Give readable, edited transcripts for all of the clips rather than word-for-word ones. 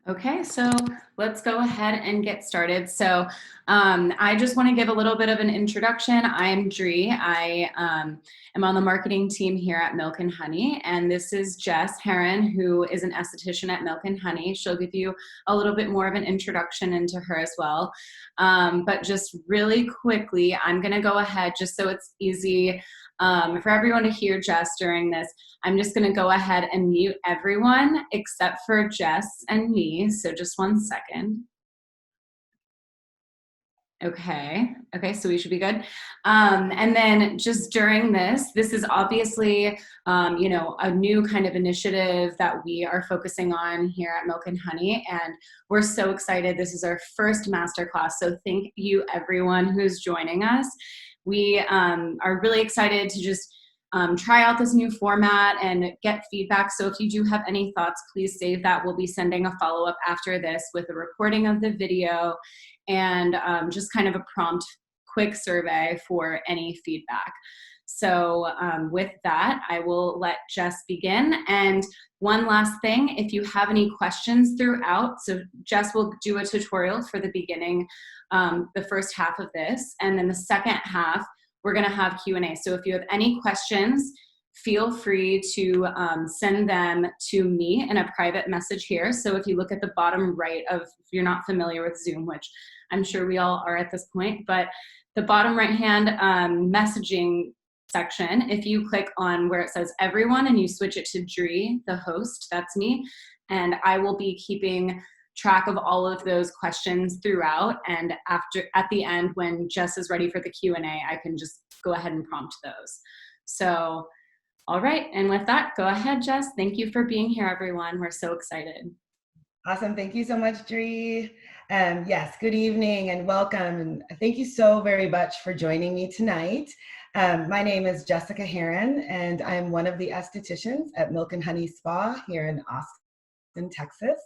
Okay, so let's go ahead and get started. So I just want to give a little bit of an introduction. I'm Dree. I am on the marketing team here at Milk and Honey, and this is Jess Heron, who is an esthetician at Milk and Honey. She'll give you a little bit more of an introduction into her as well. But just really quickly, I'm going to go ahead just so it's easy for everyone to hear Jess during this. I'm just going to go ahead and mute everyone except for Jess and me. So just 1 second. Okay, so we should be good. And then just during this is obviously, a new kind of initiative that we are focusing on here at Milk and Honey. And we're so excited. This is our first masterclass. So thank you everyone who's joining us. We are really excited to just try out this new format and get feedback. So if you do have any thoughts, please save that. We'll be sending a follow-up after this with a recording of the video and just kind of a prompt quick survey for any feedback. So with that, I will let Jess begin. And one last thing, if you have any questions throughout, so Jess will do a tutorial for the beginning, the first half of this, and then the second half, we're gonna have Q&A. So if you have any questions, feel free to send them to me in a private message here. So if you look at the bottom right of, if you're not familiar with Zoom, which I'm sure we all are at this point, but the bottom right-hand messaging section, if you click on where it says everyone and you switch it to Dree, the host, that's me, and I will be keeping track of all of those questions throughout, and at the end when Jess is ready for the Q&A, I can just go ahead and prompt those. So all right, and with that, go ahead, Jess. Thank you for being here, everyone. We're so excited. Awesome. Thank you so much, Dree. Yes, good evening and welcome. And thank you so very much for joining me tonight. My name is Jessica Heron, and I'm one of the estheticians at Milk and Honey Spa here in Austin, Texas.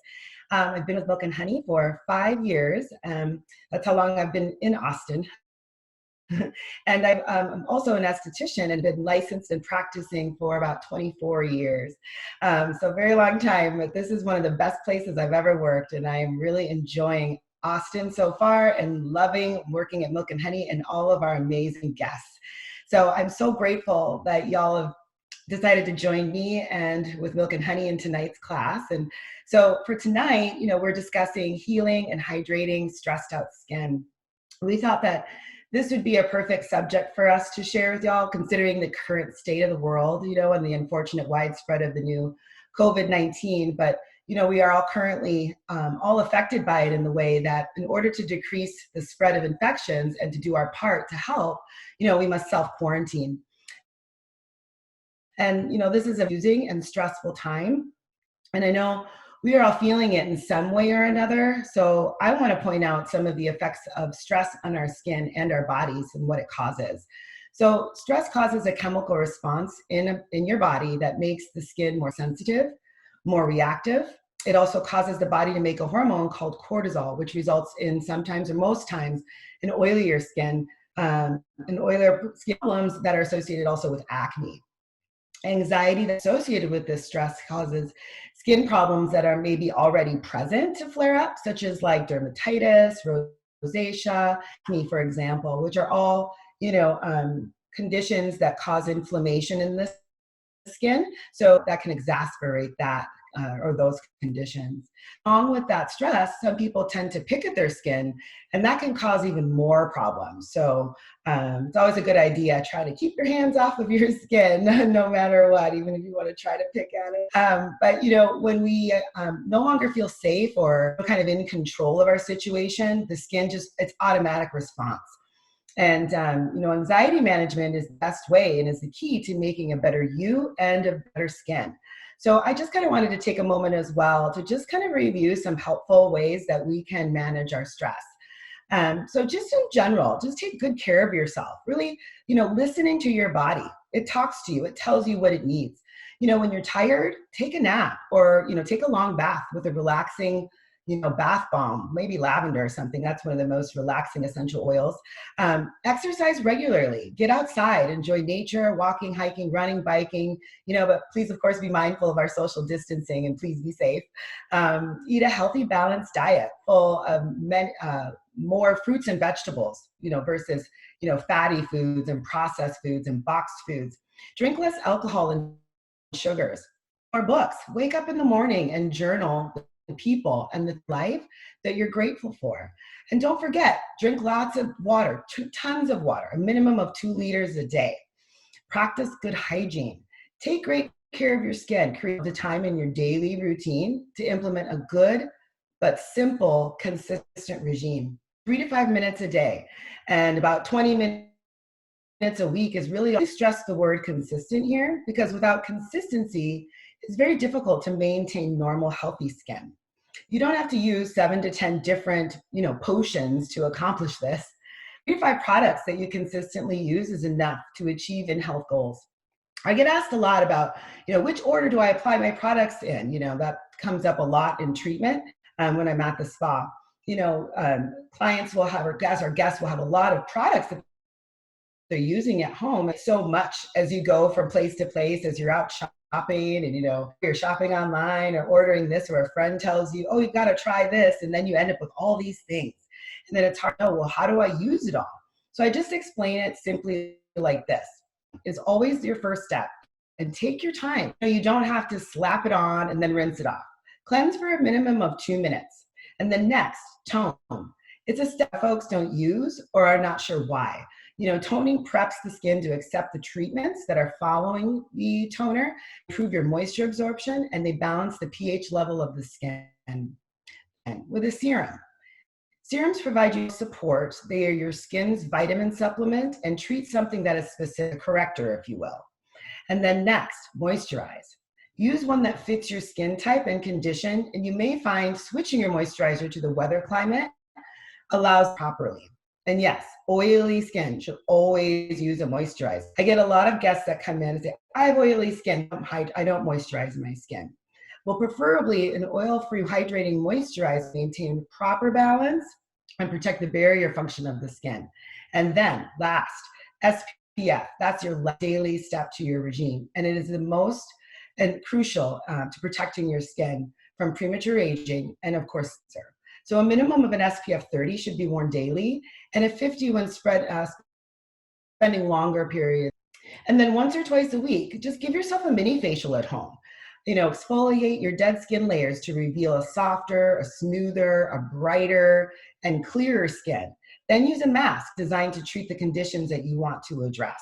I've been with Milk and Honey for 5 years. That's how long I've been in Austin. And I'm also an esthetician and been licensed and practicing for about 24 years. So very long time, but this is one of the best places I've ever worked, and I am really enjoying Austin so far and loving working at Milk and Honey and all of our amazing guests. So I'm so grateful that y'all have decided to join me and with Milk and Honey in tonight's class. And so for tonight, we're discussing healing and hydrating stressed out skin. We thought that this would be a perfect subject for us to share with y'all, considering the current state of the world, and the unfortunate widespread of the new COVID-19. But, we are all currently all affected by it in the way that in order to decrease the spread of infections and to do our part to help, we must self-quarantine. And, this is a confusing and stressful time. And I know we are all feeling it in some way or another. So I want to point out some of the effects of stress on our skin and our bodies and what it causes. So stress causes a chemical response in your body that makes the skin more sensitive, more reactive. It also causes the body to make a hormone called cortisol, which results in sometimes or most times in oilier skin, and oilier skin problems that are associated also with acne. Anxiety that's associated with this stress causes skin problems that are maybe already present to flare up, such as like dermatitis, rosacea, acne, for example, which are all, conditions that cause inflammation in the skin. So that can exacerbate that or those conditions. Along with that stress, some people tend to pick at their skin, and that can cause even more problems. So it's always a good idea. Try to keep your hands off of your skin, no matter what, even if you want to try to pick at it. But when we no longer feel safe or kind of in control of our situation, the skin it's automatic response. And, anxiety management is the best way and is the key to making a better you and a better skin. So I just kind of wanted to take a moment as well to just kind of review some helpful ways that we can manage our stress. So just in general, just take good care of yourself. Really, listening to your body. It talks to you. It tells you what it needs. When you're tired, take a nap or, take a long bath with a relaxing, bath bomb, maybe lavender or something. That's one of the most relaxing essential oils. Exercise regularly, get outside, enjoy nature, walking, hiking, running, biking, but please, of course, be mindful of our social distancing and please be safe. Eat a healthy, balanced diet full of more fruits and vegetables, versus, fatty foods and processed foods and boxed foods. Drink less alcohol and sugars. Or books. Wake up in the morning and journal the people and the life that you're grateful for. And don't forget, drink lots of water, tons of water, a minimum of 2 liters a day. Practice good hygiene. Take great care of your skin. Create the time in your daily routine to implement a good but simple, consistent regime. 3 to 5 minutes a day and about 20 minutes a week is really, I stress the word consistent here, because without consistency, it's very difficult to maintain normal, healthy skin. You don't have to use 7 to 10 different, potions to accomplish this. 3 to 5 products that you consistently use is enough to achieve in-health goals. I get asked a lot about, which order do I apply my products in? That comes up a lot in treatment when I'm at the spa. Clients will have, or as our guests will have a lot of products that they're using at home. So much as you go from place to place, as you're out shopping and you're shopping online or ordering this, or a friend tells you, oh, you've got to try this, and then you end up with all these things, and then it's hard to know, well, how do I use it all? So I just explain it simply like this: is always your first step, and take your time. You don't have to slap it on and then rinse it off. Cleanse for a minimum of 2 minutes, and then next, tone. It's a step folks don't use or are not sure why. Toning preps the skin to accept the treatments that are following the toner, improve your moisture absorption, and they balance the pH level of the skin. And with a serum, serums provide you support. They are your skin's vitamin supplement and treat something that is specific, corrector, if you will. And then next, moisturize. Use one that fits your skin type and condition, and you may find switching your moisturizer to the weather climate allows properly. And yes, oily skin should always use a moisturizer. I get a lot of guests that come in and say, I have oily skin, I don't moisturize my skin. Well, preferably an oil-free hydrating moisturizer maintain proper balance and protect the barrier function of the skin. And then last, SPF. That's your daily step to your regime. And it is the most and crucial to protecting your skin from premature aging and, of course, cancer. So a minimum of an SPF 30 should be worn daily, and a 50 when spending longer periods. And then once or twice a week, just give yourself a mini facial at home. Exfoliate your dead skin layers to reveal a softer, a smoother, a brighter, and clearer skin. Then use a mask designed to treat the conditions that you want to address.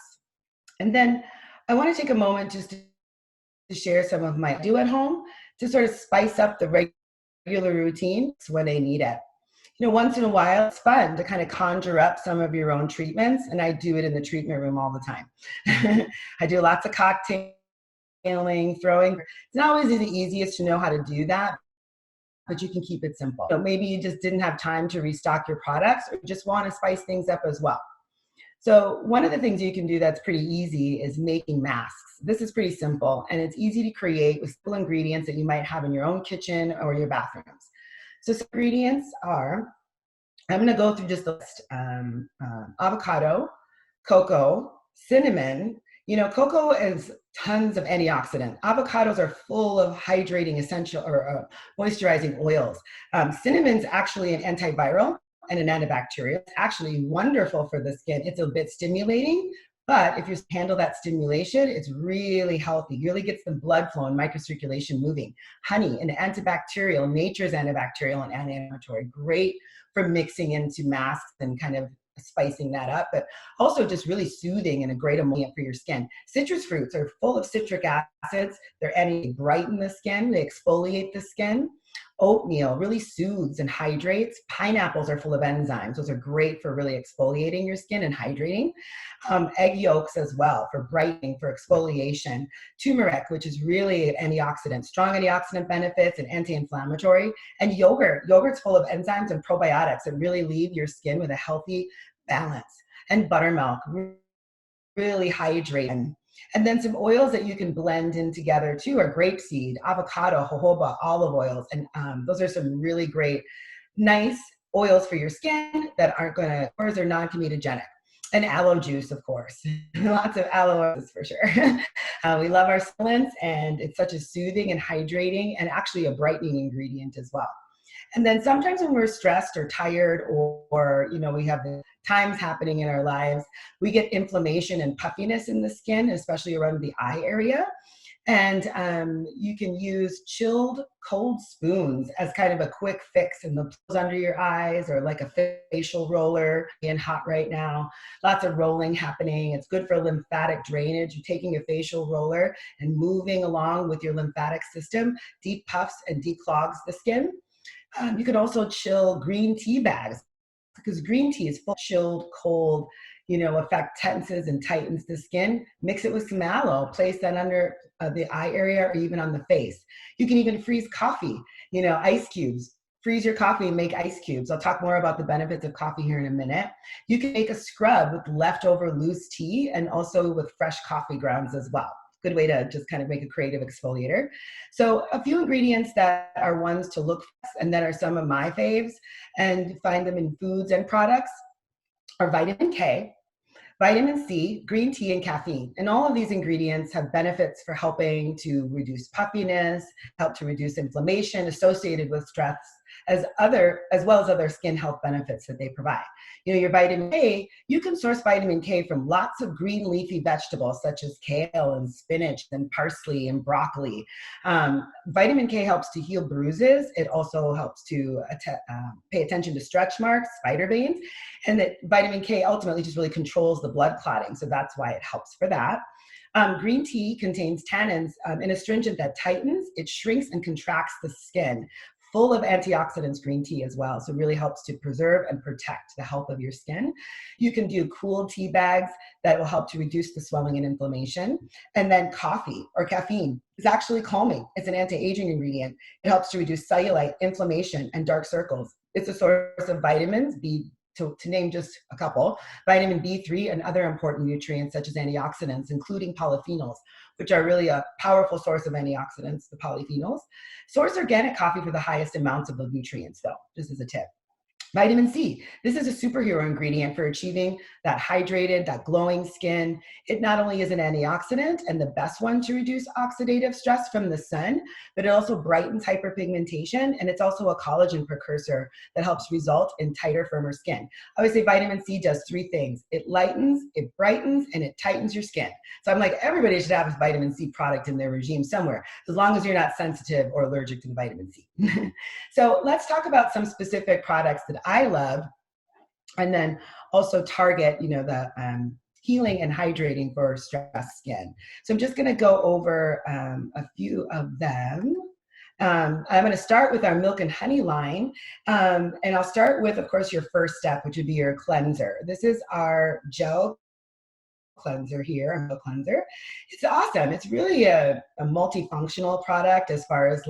And then I want to take a moment just to share some of my do at home to sort of spice up the regular routine when they need it. Once in a while, it's fun to kind of conjure up some of your own treatments, and I do it in the treatment room all the time. I do lots of cocktailing, throwing. It's not always the easiest to know how to do that, but you can keep it simple. Maybe you just didn't have time to restock your products, or just want to spice things up as well. So one of the things you can do that's pretty easy is making masks. This is pretty simple, and it's easy to create with simple ingredients that you might have in your own kitchen or your bathrooms. So some ingredients are, I'm going to go through just the list. Avocado, cocoa, cinnamon. Cocoa is tons of antioxidant. Avocados are full of hydrating essential or moisturizing oils. Cinnamon's actually an antiviral and an antibacterial. It's actually wonderful for the skin. It's a bit stimulating, but if you handle that stimulation, it's really healthy. It really gets the blood flow and microcirculation moving. Honey, an antibacterial, nature's antibacterial and anti-inflammatory, great for mixing into masks and kind of spicing that up, but also just really soothing and a great emollient for your skin. Citrus fruits are full of citric acids. They brighten the skin, they exfoliate the skin. Oatmeal really soothes and hydrates. Pineapples are full of enzymes. Those are great for really exfoliating your skin and hydrating. Egg yolks as well for brightening, for exfoliation. Turmeric, which is really an antioxidant, strong antioxidant benefits and anti-inflammatory. And yogurt. Yogurt's full of enzymes and probiotics that really leave your skin with a healthy balance. And buttermilk, really hydrating. And then some oils that you can blend in together too are grapeseed, avocado, jojoba, olive oils. And those are some really great, nice oils for your skin that aren't going to, or they're non-comedogenic. And aloe juice, of course. Lots of aloe oils for sure. We love our supplements, and it's such a soothing and hydrating and actually a brightening ingredient as well. And then sometimes when we're stressed or tired, or we have the times happening in our lives, we get inflammation and puffiness in the skin, especially around the eye area. And you can use chilled cold spoons as kind of a quick fix in the pores under your eyes, or like a facial roller. Being hot right now, lots of rolling happening. It's good for lymphatic drainage. You're taking a facial roller and moving along with your lymphatic system, depuffs and declogs the skin. You could also chill green tea bags, because green tea is full of chilled, cold, effect tenses and tightens the skin. Mix it with some aloe, place that under the eye area or even on the face. You can even freeze coffee, ice cubes. Freeze your coffee and make ice cubes. I'll talk more about the benefits of coffee here in a minute. You can make a scrub with leftover loose tea and also with fresh coffee grounds as well. Good way to just kind of make a creative exfoliator. So a few ingredients that are ones to look for and that are some of my faves, and find them in foods and products, are vitamin K, vitamin C, green tea, and caffeine. And all of these ingredients have benefits for helping to reduce puffiness, help to reduce inflammation associated with stress, as well as other skin health benefits that they provide. Your vitamin K, you can source vitamin K from lots of green leafy vegetables such as kale and spinach and parsley and broccoli. Vitamin K helps to heal bruises. It also helps to pay attention to stretch marks, spider veins, and that vitamin K ultimately just really controls the blood clotting. So that's why it helps for that. Green tea contains tannins, an astringent that tightens, it shrinks and contracts the skin. Full of antioxidants, green tea as well. So it really helps to preserve and protect the health of your skin. You can do cool tea bags that will help to reduce the swelling and inflammation. And then coffee or caffeine is actually calming. It's an anti-aging ingredient. It helps to reduce cellulite, inflammation, and dark circles. It's a source of vitamins, to name just a couple, vitamin B3 and other important nutrients such as antioxidants, including polyphenols, which are really a powerful source of antioxidants, the polyphenols. Source organic coffee for the highest amounts of the nutrients though, just as a tip. Vitamin C, this is a superhero ingredient for achieving that hydrated, that glowing skin. It not only is an antioxidant and the best one to reduce oxidative stress from the sun, but it also brightens hyperpigmentation, and it's also a collagen precursor that helps result in tighter, firmer skin. I always say vitamin C does three things. It lightens, it brightens, and it tightens your skin. So I'm like, everybody should have a vitamin C product in their regime somewhere, as long as you're not sensitive or allergic to the vitamin C. So let's talk about some specific products that I love, and then also target, the healing and hydrating for stressed skin. So I'm just going to go over a few of them. I'm going to start with our milk and honey line, and I'll start with, of course, your first step, which would be your cleanser. This is our gel cleanser here, a milk cleanser. It's awesome. It's really a multifunctional product as far as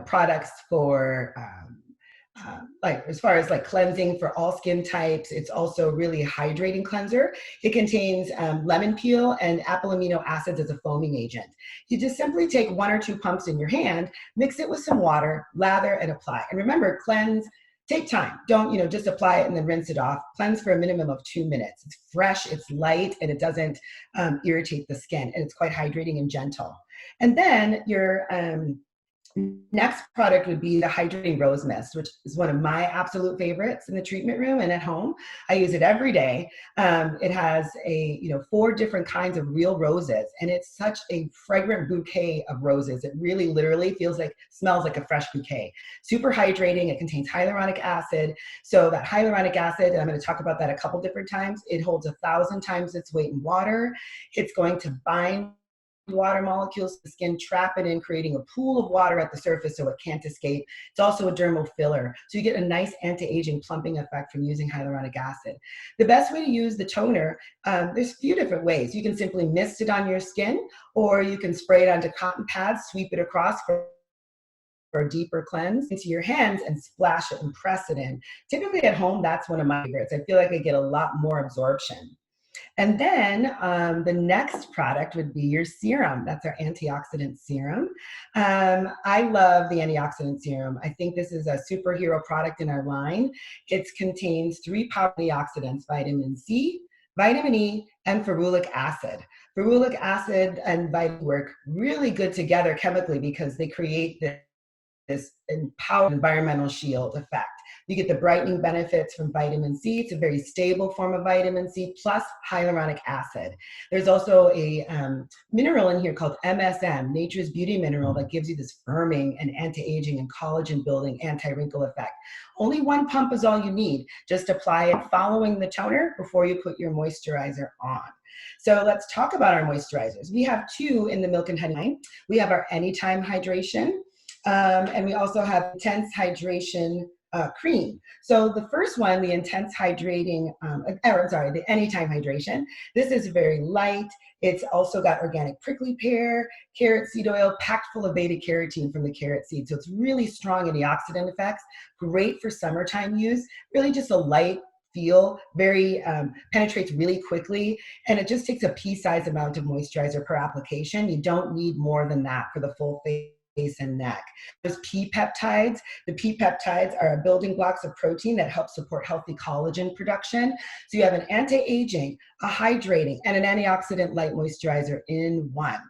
products for as far as cleansing for all skin types. It's also really a hydrating cleanser. It contains lemon peel and apple amino acids as a foaming agent. You just simply take 1 or 2 pumps in your hand, mix it with some water, lather and apply. And remember, cleanse, take time. Don't, just apply it and then rinse it off. Cleanse for a minimum of 2 minutes. It's fresh, it's light, and it doesn't irritate the skin. And it's quite hydrating and gentle. And then your next product would be the Hydrating Rose Mist, which is one of my absolute favorites in the treatment room and at home. I use it every day. It has 4 different kinds of real roses, and it's such a fragrant bouquet of roses. It really literally smells like a fresh bouquet. Super hydrating. It contains hyaluronic acid. So that hyaluronic acid, and I'm going to talk about that a couple different times, it holds 1,000 times its weight in water. It's going to bind water molecules to the skin, trap it in, creating a pool of water at the surface so it can't escape. It's also a dermal filler. So you get a nice anti-aging plumping effect from using hyaluronic acid. The best way to use the toner, there's a few different ways. You can simply mist it on your skin, or you can spray it onto cotton pads, sweep it across for a deeper cleanse into your hands and splash it and press it in. Typically at home, that's one of my favorites. I feel like I get a lot more absorption. And then the next product would be your serum. That's our antioxidant serum. I love the antioxidant serum. I think this is a superhero product in our line. It contains 3 powerful antioxidants: vitamin C, vitamin E, and ferulic acid. Ferulic acid and vitamin work really good together chemically because they create this empowered environmental shield effect. You get the brightening benefits from vitamin C. It's a very stable form of vitamin C plus hyaluronic acid. There's also a mineral in here called MSM, Nature's Beauty Mineral, that gives you this firming and anti-aging and collagen building anti-wrinkle effect. Only 1 pump is all you need. Just apply it following the toner before you put your moisturizer on. So let's talk about our moisturizers. We have 2 in the Milk and Honey line. We have our Anytime Hydration, and we also have Intense Hydration cream. So the first one, the Intense Hydrating, the Anytime Hydration. This is very light. It's also got organic prickly pear, carrot seed oil, packed full of beta carotene from the carrot seed. So it's really strong antioxidant effects, great for summertime use, really just a light feel, very penetrates really quickly, and it just takes a pea-sized amount of moisturizer per application. You don't need more than that for the full face and neck. Those P peptides, the P peptides are building blocks of protein that help support healthy collagen production. So you have an anti-aging, a hydrating, and an antioxidant light moisturizer in one.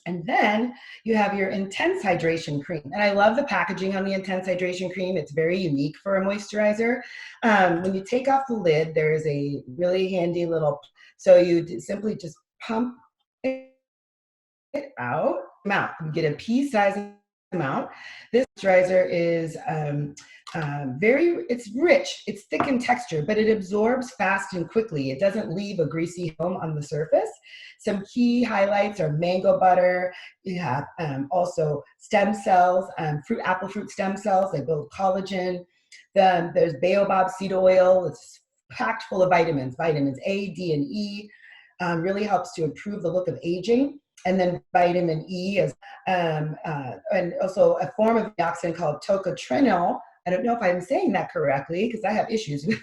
And then you have your Intense Hydration Cream. And I love the packaging on the Intense Hydration Cream. It's very unique for a moisturizer. When you take off the lid, there is a really handy little, so you simply just pump it out. You get a pea-sized amount. This moisturizer is it's rich, it's thick in texture, but it absorbs fast and quickly. It doesn't leave a greasy film on the surface. Some key highlights are mango butter. You have also stem cells, apple fruit stem cells. They build collagen. Then there's baobab seed oil. It's packed full of vitamins A, D, and E. Really helps to improve the look of aging. And then vitamin E is, and also a form of antioxidant called tocotrienol. I don't know if I'm saying that correctly because I have issues with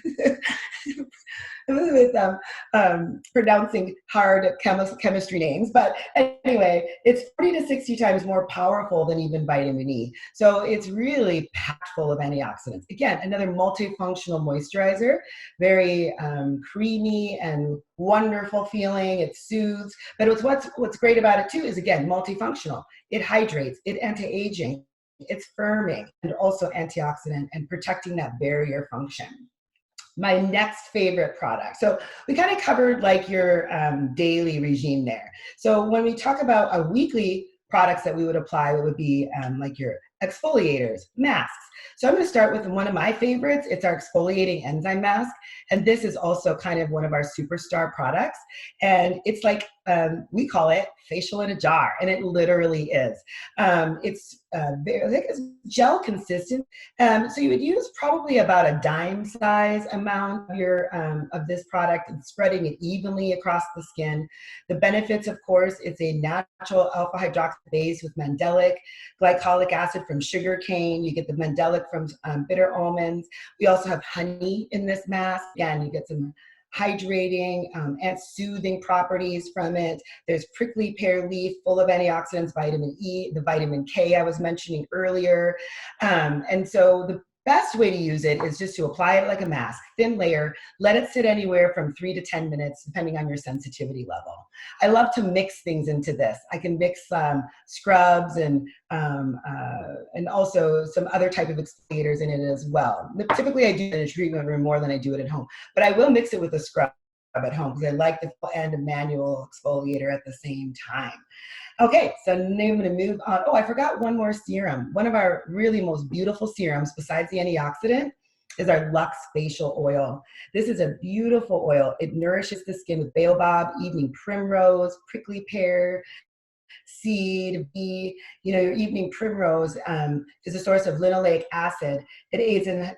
pronouncing hard chemistry names. But anyway, it's 40 to 60 times more powerful than even vitamin E. So it's really packed full of antioxidants. Again, another multifunctional moisturizer, very creamy and wonderful feeling. It soothes. But what's great about it too is, again, multifunctional. It hydrates, it anti-aging, it's firming, and also antioxidant and protecting that barrier function. My next favorite product. So we kind of covered like your daily regime there. So when we talk about a weekly products that we would apply, it would be like your exfoliators, masks. So I'm going to start with one of my favorites. It's our exfoliating enzyme mask. And this is also kind of one of our superstar products. And it's like, we call it facial in a jar. And it literally is. It's it's gel consistent. So you would use probably about a dime size amount of your of this product and spreading it evenly across the skin. The benefits, of course, it's a natural alpha hydroxy base with mandelic, glycolic acid from sugar cane. You get the mandelic from bitter almonds. We also have honey in this mask. Again, you get some hydrating and soothing properties from it. There's prickly pear leaf full of antioxidants, vitamin E, the vitamin K I was mentioning earlier. And so the best way to use it is just to apply it like a mask, thin layer, let it sit anywhere from 3 to 10 minutes, depending on your sensitivity level. I love to mix things into this. I can mix scrubs and also some other type of exfoliators in it as well. Typically I do it in a treatment room more than I do it at home, but I will mix it with a scrub at home because I like the full and a manual exfoliator at the same time. Okay, so now I'm going to move on. Oh, I forgot one more serum. One of our really most beautiful serums, besides the antioxidant, is our Luxe Facial Oil. This is a beautiful oil. It nourishes the skin with baobab, evening primrose, prickly pear, seed, bee. You know, your evening primrose is a source of linoleic acid. It aids in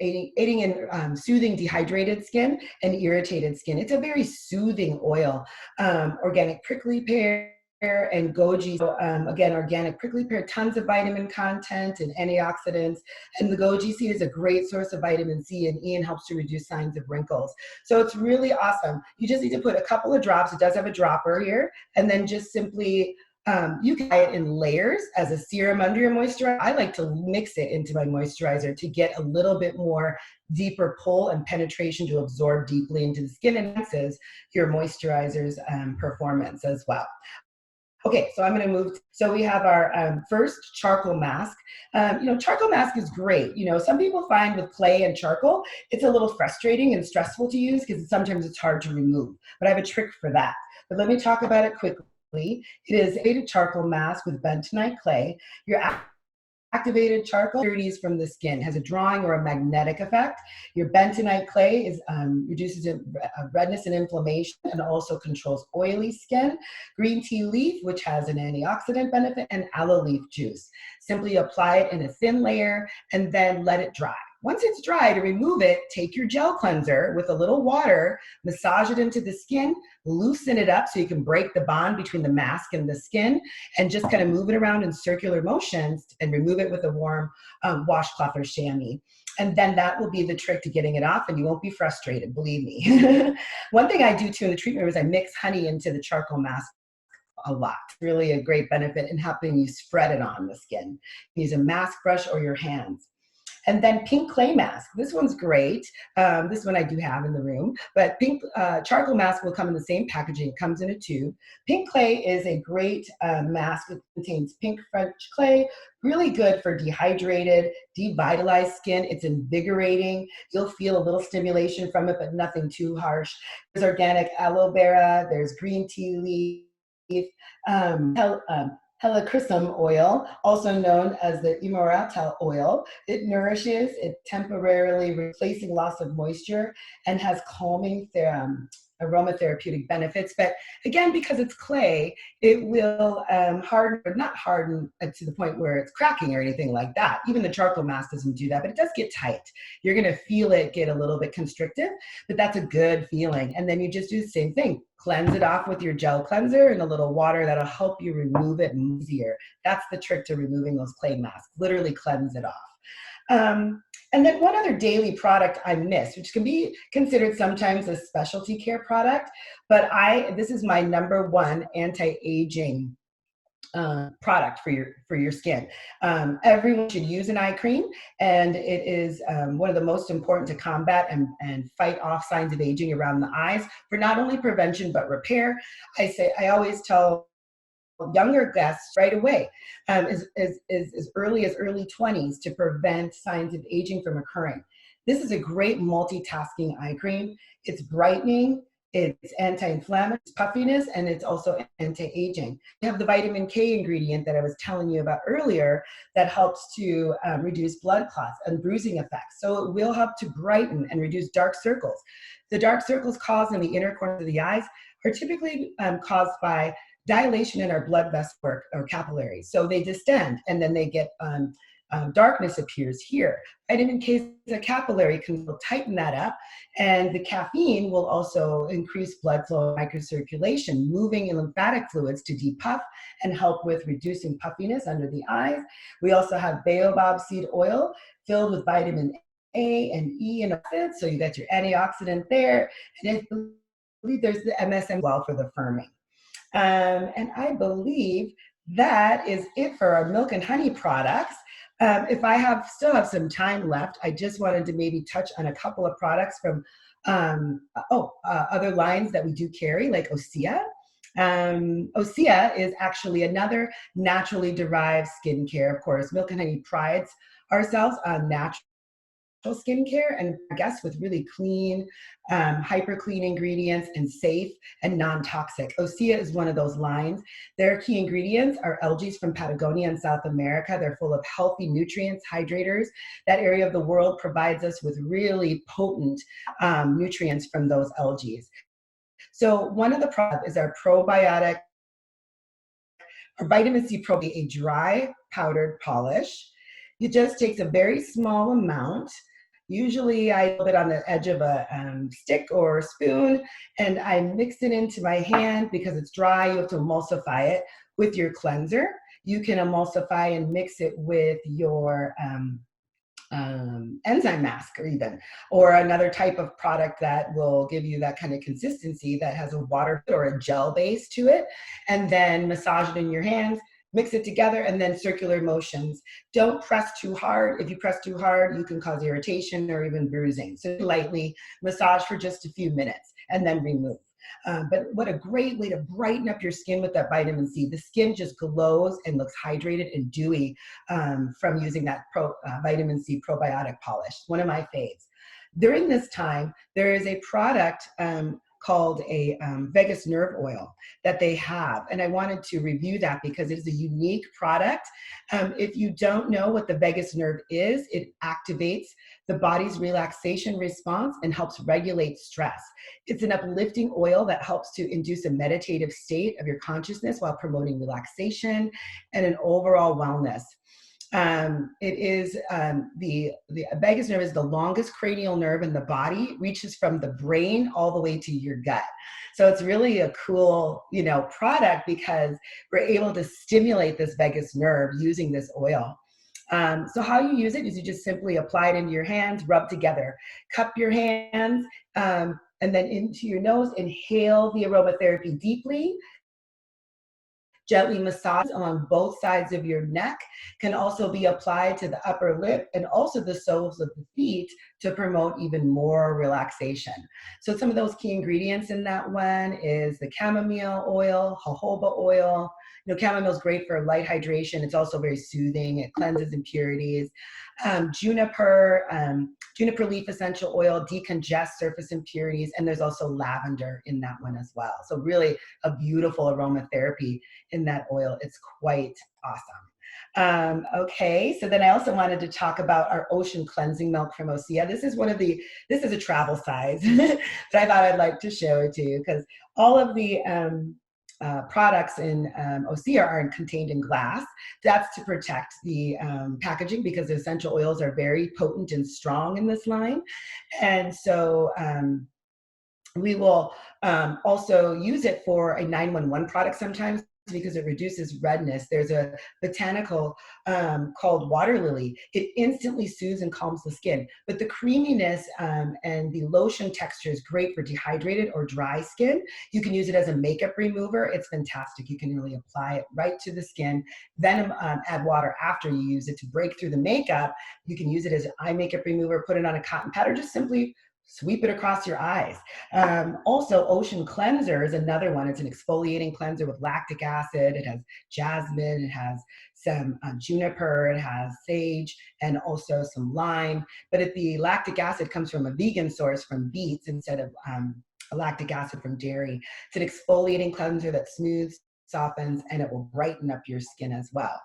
aiding in soothing dehydrated skin and irritated skin. It's a very soothing oil. Organic prickly pear, and goji. So, again, organic prickly pear, tons of vitamin content and antioxidants. And the goji seed is a great source of vitamin C and E and helps to reduce signs of wrinkles. So it's really awesome. You just need to put a couple of drops. It does have a dropper here. And then just simply, you can buy it in layers as a serum under your moisturizer. I like to mix it into my moisturizer to get a little bit more deeper pull and penetration to absorb deeply into the skin, and enhances your moisturizer's performance as well. Okay, so I'm going to move. So we have our first charcoal mask. Charcoal mask is great. Some people find with clay and charcoal, it's a little frustrating and stressful to use because sometimes it's hard to remove. But I have a trick for that. But let me talk about it quickly. It is a charcoal mask with bentonite clay. Your activated charcoal impurities from the skin, has a drawing or a magnetic effect. Your bentonite clay reduces redness and inflammation and also controls oily skin. Green tea leaf, which has an antioxidant benefit, and aloe leaf juice. Simply apply it in a thin layer and then let it dry. Once it's dry, to remove it, take your gel cleanser with a little water, massage it into the skin, loosen it up so you can break the bond between the mask and the skin, and just kind of move it around in circular motions and remove it with a warm washcloth or chamois. And then that will be the trick to getting it off, and you won't be frustrated, believe me. One thing I do too in the treatment is I mix honey into the charcoal mask a lot. Really a great benefit in helping you spread it on the skin. Use a mask brush or your hands. And then pink clay mask. This one's great. This one I do have in the room, but pink charcoal mask will come in the same packaging. It comes in a tube. Pink clay is a great mask. It contains pink French clay, really good for dehydrated, devitalized skin. It's invigorating. You'll feel a little stimulation from it, but nothing too harsh. There's organic aloe vera. There's green tea leaf. Helichrysum oil, also known as the Imorata oil. It nourishes, it temporarily replacing loss of moisture, and has calming aromatherapeutic benefits. But again, because it's clay, it will harden, or not harden to the point where it's cracking or anything like that. Even the charcoal mask doesn't do that, but it does get tight. You're going to feel it get a little bit constrictive, but that's a good feeling. And then you just do the same thing. Cleanse it off with your gel cleanser and a little water. That'll help you remove it easier. That's the trick to removing those clay masks. Literally cleanse it off. And then one other daily product I miss, which can be considered sometimes a specialty care product, but this is my number one anti-aging product for your skin. Everyone should use an eye cream, and it is one of the most important to combat and fight off signs of aging around the eyes for not only prevention but repair. I always tell younger guests right away, as early as early 20s, to prevent signs of aging from occurring. This is a great multitasking eye cream. It's brightening, it's anti-inflammatory, it's puffiness, and it's also anti-aging. You have the vitamin K ingredient that I was telling you about earlier that helps to reduce blood clots and bruising effects. So it will help to brighten and reduce dark circles. The dark circles caused in the inner corner of the eyes are typically caused by dilation in our blood vessel or capillaries. So they distend, and then they get darkness appears here. Vitamin K is a capillary, can tighten that up, and the caffeine will also increase blood flow and microcirculation, moving in lymphatic fluids to depuff and help with reducing puffiness under the eyes. We also have baobab seed oil filled with vitamin A and E and acids, so you got your antioxidant there, and I believe there's the MSM well for the firming. And I believe that is it for our milk and honey products. If I still have some time left, I just wanted to maybe touch on a couple of products from other lines that we do carry, like Osea. Osea is actually another naturally derived skincare. Of course, Milk and Honey prides ourselves on natural skincare, and I guess with really clean, hyper clean ingredients, and safe and non-toxic. Osea is one of those lines. Their key ingredients are algae from Patagonia and South America. They're full of healthy nutrients, hydrators. That area of the world provides us with really potent nutrients from those algae. So one of the products is our probiotic, or vitamin C probiotic, a dry powdered polish. It just takes a very small amount. Usually I put it on the edge of a stick or a spoon, and I mix it into my hand because it's dry. You have to emulsify it with your cleanser. You can emulsify and mix it with your enzyme mask or another type of product that will give you that kind of consistency that has a water or a gel base to it, and then massage it in your hands, mix it together, and then circular motions. Don't press too hard. If you press too hard, you can cause irritation or even bruising. So lightly massage for just a few minutes and then remove. But what a great way to brighten up your skin with that vitamin C. The skin just glows and looks hydrated and dewy from using that vitamin C probiotic polish. One of my faves. During this time, there is a product called a vagus nerve oil that they have. And I wanted to review that because it is a unique product. If you don't know what the vagus nerve is, it activates the body's relaxation response and helps regulate stress. It's an uplifting oil that helps to induce a meditative state of your consciousness while promoting relaxation and an overall wellness. It is the vagus nerve is the longest cranial nerve in the body, reaches from the brain all the way to your gut. So it's really a cool, product because we're able to stimulate this vagus nerve using this oil. So how you use it is you just simply apply it into your hands, rub together, cup your hands, and then into your nose, inhale the aromatherapy deeply. Gently massage along both sides of your neck, can also be applied to the upper lip and also the soles of the feet to promote even more relaxation. So some of those key ingredients in that one is the chamomile oil, jojoba oil. Chamomile is great for light hydration. It's also very soothing. It cleanses impurities. Juniper leaf essential oil decongests surface impurities, and there's also lavender in that one as well. So really a beautiful aromatherapy in that oil. It's quite awesome. Okay, so then I also wanted to talk about our ocean cleansing milk from Osea. This is a travel size, but I thought I'd like to show it to you because all of the products in Osea are contained in glass. That's to protect the packaging because the essential oils are very potent and strong in this line. And so we will also use it for a 911 product sometimes because it reduces redness. There's a botanical called water lily. It instantly soothes and calms the skin, but the creaminess and the lotion texture is great for dehydrated or dry skin. You can use it as a makeup remover. It's fantastic. You can really apply it right to the skin, then add water after you use it to break through the makeup. You can use it as an eye makeup remover, put it on a cotton pad, or just simply sweep it across your eyes. Also, Ocean Cleanser is another one. It's an exfoliating cleanser with lactic acid. It has jasmine. It has some juniper. It has sage and also some lime. But the lactic acid comes from a vegan source from beets instead of lactic acid from dairy. It's an exfoliating cleanser that smooths, softens, and it will brighten up your skin as well.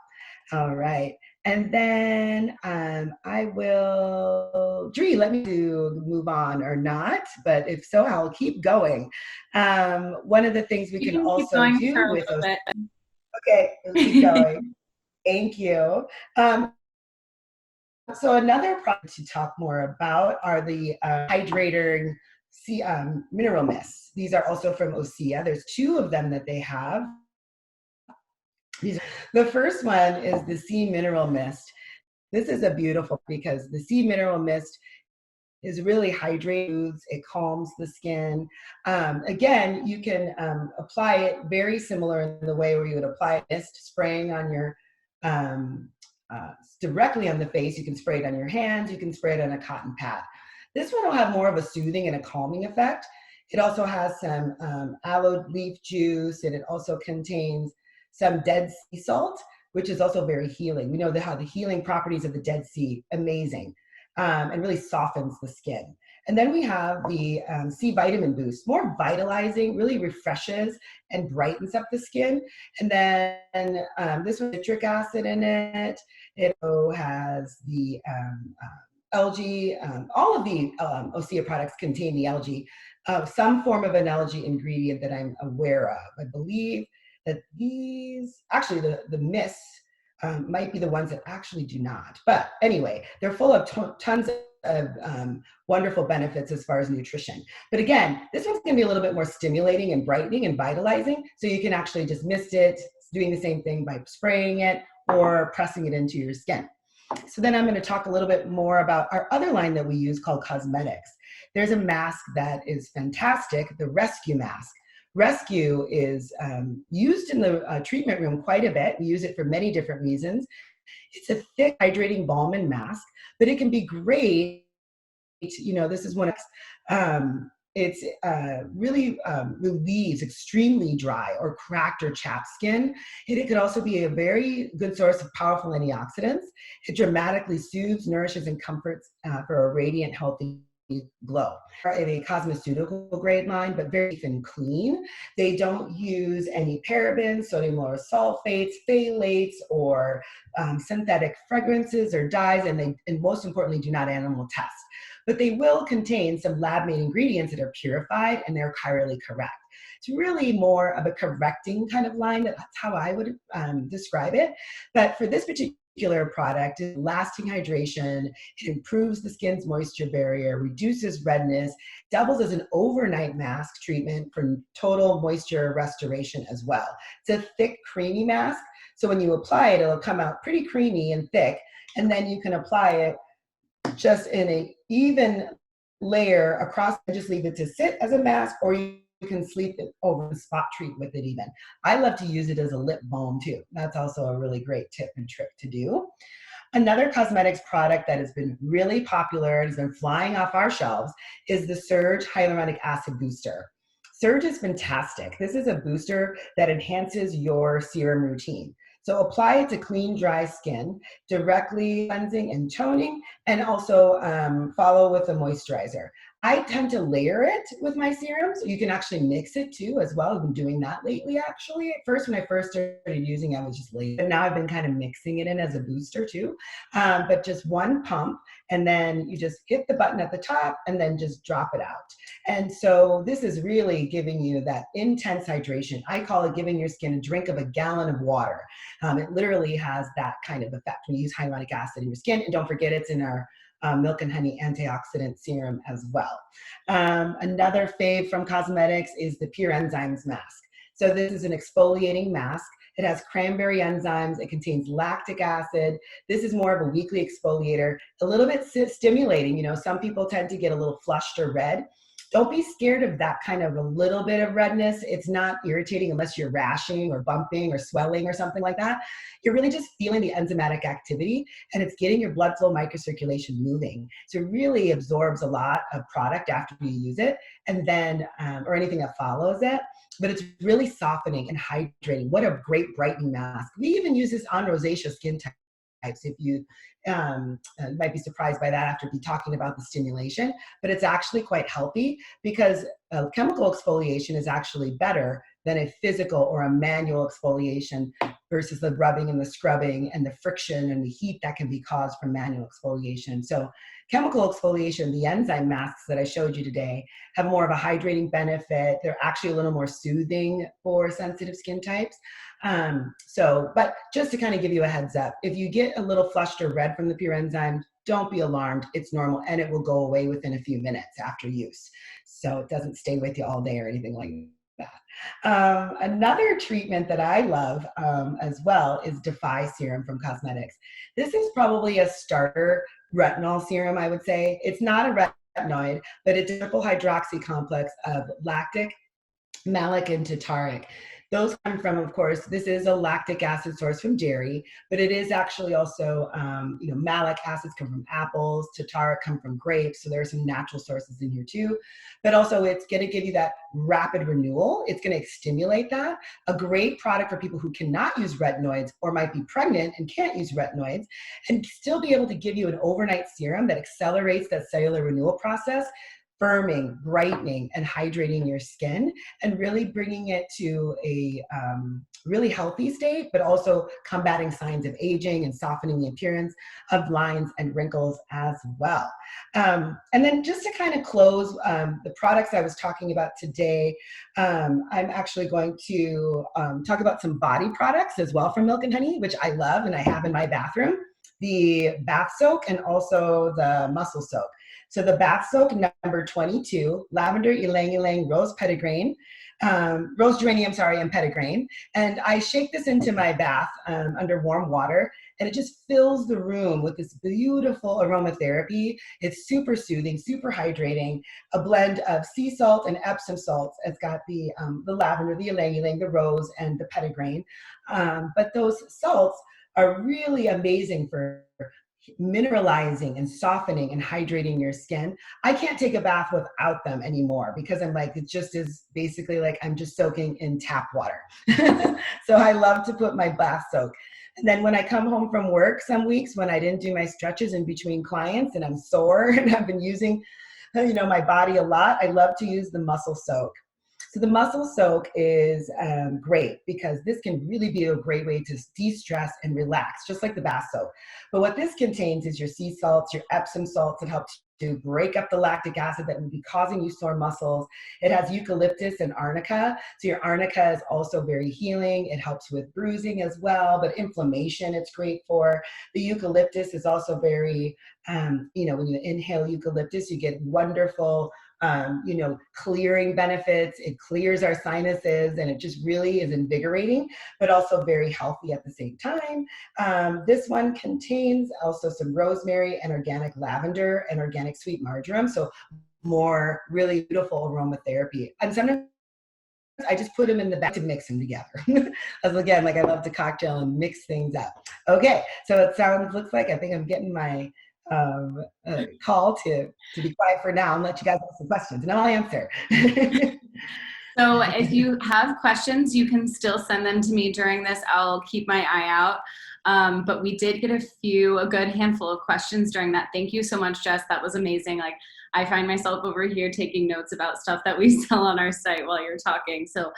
All right. And then I will, Dree, let me move on or not, but if so, I'll keep going. One of the things we can also do with those, okay, we'll keep going. Thank you. So another product to talk more about are the Hydrating mineral mists. These are also from Osea. There's 2 of them that they have. The first one is the Sea Mineral Mist. This is a beautiful because the Sea Mineral Mist is really hydrating, it calms the skin. Again, you can apply it very similar in the way where you would apply mist, spraying on your directly on the face. You can spray it on your hands, you can spray it on a cotton pad. This one will have more of a soothing and a calming effect. It also has some aloe leaf juice, and it also contains some Dead Sea salt, which is also very healing. We know how the healing properties of the Dead Sea, amazing, and really softens the skin. And then we have the C Vitamin Boost, more vitalizing, really refreshes and brightens up the skin. And then this one, citric acid in it. It has the algae. All of the Osea products contain the algae, some form of an algae ingredient that I'm aware of. I believe that these, actually the mists might be the ones that actually do not. But anyway, they're full of tons of wonderful benefits as far as nutrition. But again, this one's going to be a little bit more stimulating and brightening and vitalizing. So you can actually just mist it, doing the same thing by spraying it or pressing it into your skin. So then I'm going to talk a little bit more about our other line that we use called cosmetics. There's a mask that is fantastic, the Rescue mask. Rescue is used in the treatment room quite a bit. We use it for many different reasons. It's a thick, hydrating balm and mask, but it can be great. You know, this is one. It's really relieves extremely dry or cracked or chapped skin. It could also be a very good source of powerful antioxidants. It dramatically soothes, nourishes, and comforts for a radiant, healthy glow. A cosmeceutical grade line, but very safe and clean. They don't use any parabens, sodium lauryl sulfates, phthalates, or synthetic fragrances or dyes, and most importantly, do not animal test. But they will contain some lab-made ingredients that are purified and they're chirally correct. It's really more of a correcting kind of line. That's how I would describe it. But for this particular product, lasting hydration, it improves the skin's moisture barrier, reduces redness, doubles as an overnight mask treatment for total moisture restoration as well. It's a thick, creamy mask. So when you apply it, it'll come out pretty creamy and thick, and then you can apply it just in a even layer across and just leave it to sit as a mask, or you can sleep it over and spot treat with it even. I love to use it as a lip balm too. That's also a really great tip and trick to do. Another cosmetics product that has been really popular and has been flying off our shelves is the Surge Hyaluronic Acid Booster. Surge is fantastic. This is a booster that enhances your serum routine. So apply it to clean, dry skin, directly cleansing and toning, and also follow with a moisturizer. I tend to layer it with my serum, so you can actually mix it too as well. I've been doing that lately, actually. At first, when I first started using it, I was just layering, but now I've been kind of mixing it in as a booster too. But just one pump, and then you just hit the button at the top and then just drop it out. And so this is really giving you that intense hydration. I call it giving your skin a drink of a gallon of water. It literally has that kind of effect when you use hyaluronic acid in your skin. And don't forget, it's in our milk and honey antioxidant serum as well. Another fave from cosmetics is the Pure Enzymes mask. So this is an exfoliating mask. It has cranberry enzymes. It contains lactic acid. This is more of a weekly exfoliator, a little bit stimulating. You know, some people tend to get a little flushed or red. Don't be scared of that kind of a little bit of redness. It's not irritating unless you're rashing or bumping or swelling or something like that. You're really just feeling the enzymatic activity, and it's getting your blood flow microcirculation moving. So it really absorbs a lot of product after you use it, and then, or anything that follows it. But it's really softening and hydrating. What a great brightening mask. We even use this on rosacea skin types. If you might be surprised by that after be talking about the stimulation, but it's actually quite healthy because chemical exfoliation is actually better than a physical or a manual exfoliation versus the rubbing and the scrubbing and the friction and the heat that can be caused from manual exfoliation. So chemical exfoliation, the enzyme masks that I showed you today, have more of a hydrating benefit. They're actually a little more soothing for sensitive skin types. But just to kind of give you a heads up, if you get a little flushed or red from the Pure Enzyme, don't be alarmed. It's normal, and it will go away within a few minutes after use. So it doesn't stay with you all day or anything like that. Another treatment that I love as well is Defy Serum from Cosmetics. This is probably a starter retinol serum, I would say. It's not a retinoid, but it's a triple hydroxy complex of lactic, malic, and tartaric. Those come from, of course, this is a lactic acid source from dairy, but it is actually also, malic acids come from apples, tartaric come from grapes, so there are some natural sources in here too. But also it's going to give you that rapid renewal. It's going to stimulate that. A great product for people who cannot use retinoids or might be pregnant and can't use retinoids, and still be able to give you an overnight serum that accelerates that cellular renewal process, firming, brightening, and hydrating your skin, and really bringing it to a really healthy state, but also combating signs of aging and softening the appearance of lines and wrinkles as well. And then just to kind of close the products I was talking about today, I'm actually going to talk about some body products as well from Milk and Honey, which I love and I have in my bathroom. the bath soak and also the muscle soak. So the bath soak, number 22, lavender, ylang ylang, rose petitgrain, rose geranium, sorry, and petitgrain. And I shake this into my bath under warm water, and it just fills the room with this beautiful aromatherapy. It's super soothing, super hydrating, a blend of sea salt and Epsom salts. It's got the lavender, the ylang ylang, the rose, and the petitgrain. But those salts are really amazing for mineralizing and softening and hydrating your skin. I can't take a bath without them anymore because I'm like, it just is basically like I'm just soaking in tap water. So I love to put my bath soak. And then when I come home from work some weeks when I didn't do my stretches in between clients and I'm sore and I've been using, my body a lot, I love to use the muscle soak. So the muscle soak is great because this can really be a great way to de-stress and relax, just like the bath soak. But what this contains is your sea salts, your Epsom salts. It helps to break up the lactic acid that would be causing you sore muscles. It has eucalyptus and arnica. So your arnica is also very healing. It helps with bruising as well, but inflammation it's great for. The eucalyptus is also very, when you inhale eucalyptus, you get wonderful clearing benefits. It clears our sinuses and it just really is invigorating, but also very healthy at the same time. This one contains also some rosemary and organic lavender and organic sweet marjoram. So more really beautiful aromatherapy. And sometimes I just put them in the bag to mix them together. As again, like I love to cocktail and mix things up. Okay, so it looks like I think I'm getting my call to be quiet for now and let you guys ask some questions and I'll answer. So if you have questions, you can still send them to me during this. I'll keep my eye out. But we did get a good handful of questions during that. Thank you so much, Jess. That was amazing. Like I find myself over here taking notes about stuff that we sell on our site while you're talking. So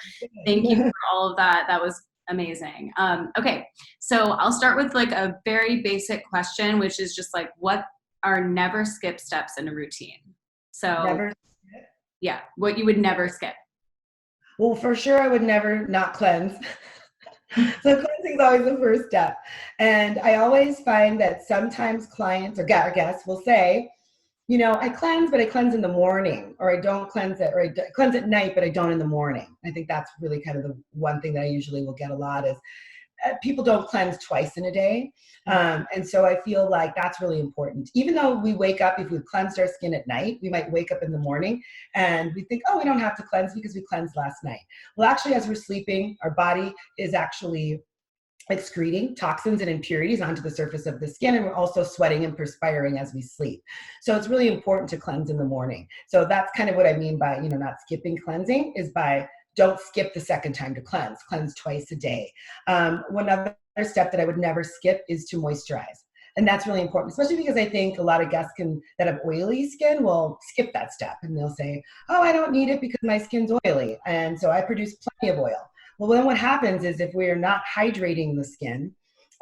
thank you for all of that. That was amazing. Okay, so I'll start with like a very basic question, which is just like, what are never skip steps in a routine? So never skip? Yeah, what you would never skip. Well, for sure, I would never not cleanse. So cleansing is always the first step. And I always find that sometimes clients or guests will say, I cleanse, but I cleanse in the morning, or I don't cleanse it, or I cleanse at night, but I don't in the morning. I think that's really kind of the one thing that I usually will get a lot is people don't cleanse twice in a day. And so I feel like that's really important. Even though we wake up, if we've cleansed our skin at night, we might wake up in the morning and we think, oh, we don't have to cleanse because we cleansed last night. Well, actually, as we're sleeping, our body is actually excreting toxins and impurities onto the surface of the skin, and we're also sweating and perspiring as we sleep. So it's really important to cleanse in the morning. So that's kind of what I mean by, not skipping cleansing is by don't skip the second time to cleanse twice a day. One other step that I would never skip is to moisturize. And that's really important, especially because I think a lot of guests that have oily skin will skip that step and they'll say, oh, I don't need it because my skin's oily. And so I produce plenty of oil. Well, then what happens is if we're not hydrating the skin,